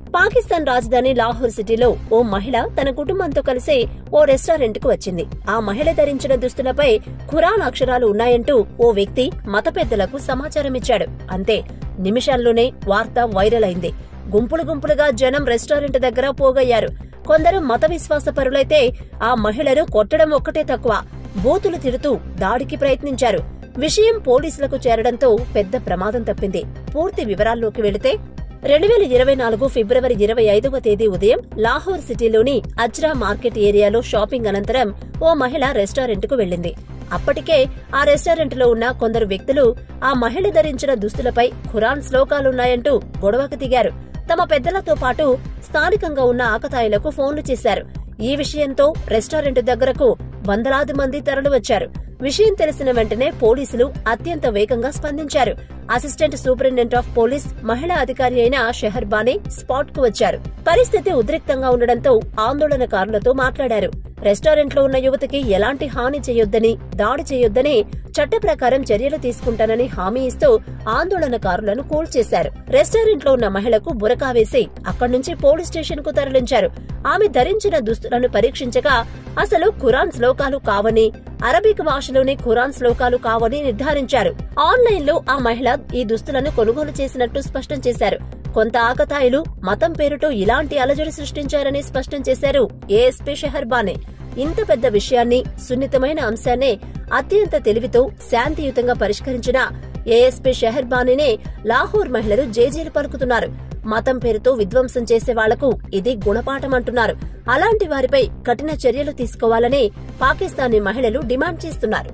పాకిస్తాన్ రాజధాని లాహోర్ సిటీలో ఓ మహిళ తన కుటుంబంతో కలిసి ఓ రెస్టారెంట్ కు వచ్చింది. ఆ మహిళ ధరించిన దుస్తులపై ఖురాన్ అక్షరాలు ఉన్నాయంటూ ఓ వ్యక్తి మత పెద్దలకు సమాచారమిచ్చాడు. అంతే, నిమిషాల్లోనే వార్త వైరల్ అయింది. గుంపులుగా జనం రెస్టారెంట్ దగ్గర పోగయ్యారు. కొందరు మత విశ్వాసపరులైతే ఆ మహిళను కొట్టడం ఒక్కటే తక్కువ, బూతులు తిడుతూ దాడికి ప్రయత్నించారు. విషయం పోలీసులకు చేరడంతో పెద్ద ప్రమాదం తప్పింది. పూర్తి వివరాల్లోకి వెళితే 2024 ఫిబ్రవరి 25వ తేదీ ఉదయం లాహోర్ సిటీలోని అజ్రా మార్కెట్ ఏరియాలో షాపింగ్ అనంతరం ఓ మహిళ రెస్టారెంట్ కు వెళ్లింది. అప్పటికే ఆ రెస్టారెంట్ లో ఉన్న కొందరు వ్యక్తులు ఆ మహిళ ధరించిన దుస్తులపై ఖురాన్ శ్లోకాలున్నాయంటూ గొడవకు దిగారు. తమ పెద్దలతో పాటు స్థానికంగా ఉన్న ఆకతాయిలకు ఫోన్లు చేశారు. ఈ విషయంతో రెస్టారెంట్ దగ్గరకు వందలాది మంది తరలివచ్చారు. విషయం తెలిసిన వెంటనే పోలీసులు అత్యంత వేగంగా స్పందించారు. అసిస్టెంట్ సూపరింటెండెంట్ ఆఫ్ పోలీస్ మహిళా అధికారి అయిన షెహర్ బానీ స్పాట్ కు వచ్చారు. పరిస్థితి ఉద్రిక్తంగా ఉండడంతో ఆందోళనకారులతో మాట్లాడారు. రెస్టారెంట్ లో ఉన్న యువతికి ఎలాంటి హాని చేయొద్దని, దాడి చేయొద్దని, చట్ట ప్రకారం చర్యలు తీసుకుంటానని హామీ ఇస్తూ ఆందోళనకారులను కూల్చేశారు. రెస్టారెంట్ లో ఉన్న మహిళకు బురకా వేసి అక్కడి నుంచి పోలీస్ స్టేషన్ కు తరలించారు. ఆమె ధరించిన దుస్తులను పరీక్షించగా అసలు ఖురాన్ శ్లోకాలు కావని, అరబిక్ భాషలోని ఖురాన్ శ్లోకాలు కావని నిర్ధారించారు. ఆన్లైన్ లో ఆ మహిళ ఈ దుస్తులను కొనుగోలు చేసినట్టు స్పష్టం చేశారు. కొంత ఆకతాయిలు మతం పేరుతో ఇలాంటి అలజడి సృష్టించారని స్పష్టం చేశారు ఏఎస్పీ షెహర్ బానీ. ఇంత పెద్ద విషయాన్ని, సున్నితమైన అంశాన్నే అత్యంత తెలివితో శాంతియుతంగా పరిష్కరించిన ఏఎస్పీ షెహర్ బానీనే లాహోర్ మహిళలు జేజేలు పలుకుతున్నారు. మతం పేరుతో విధ్వంసం చేసే వాళ్లకు ఇది గుణపాఠమంటున్నారు. అలాంటి వారిపై కఠిన చర్యలు తీసుకోవాలని పాకిస్తానీ మహిళలు డిమాండ్ చేస్తున్నారు.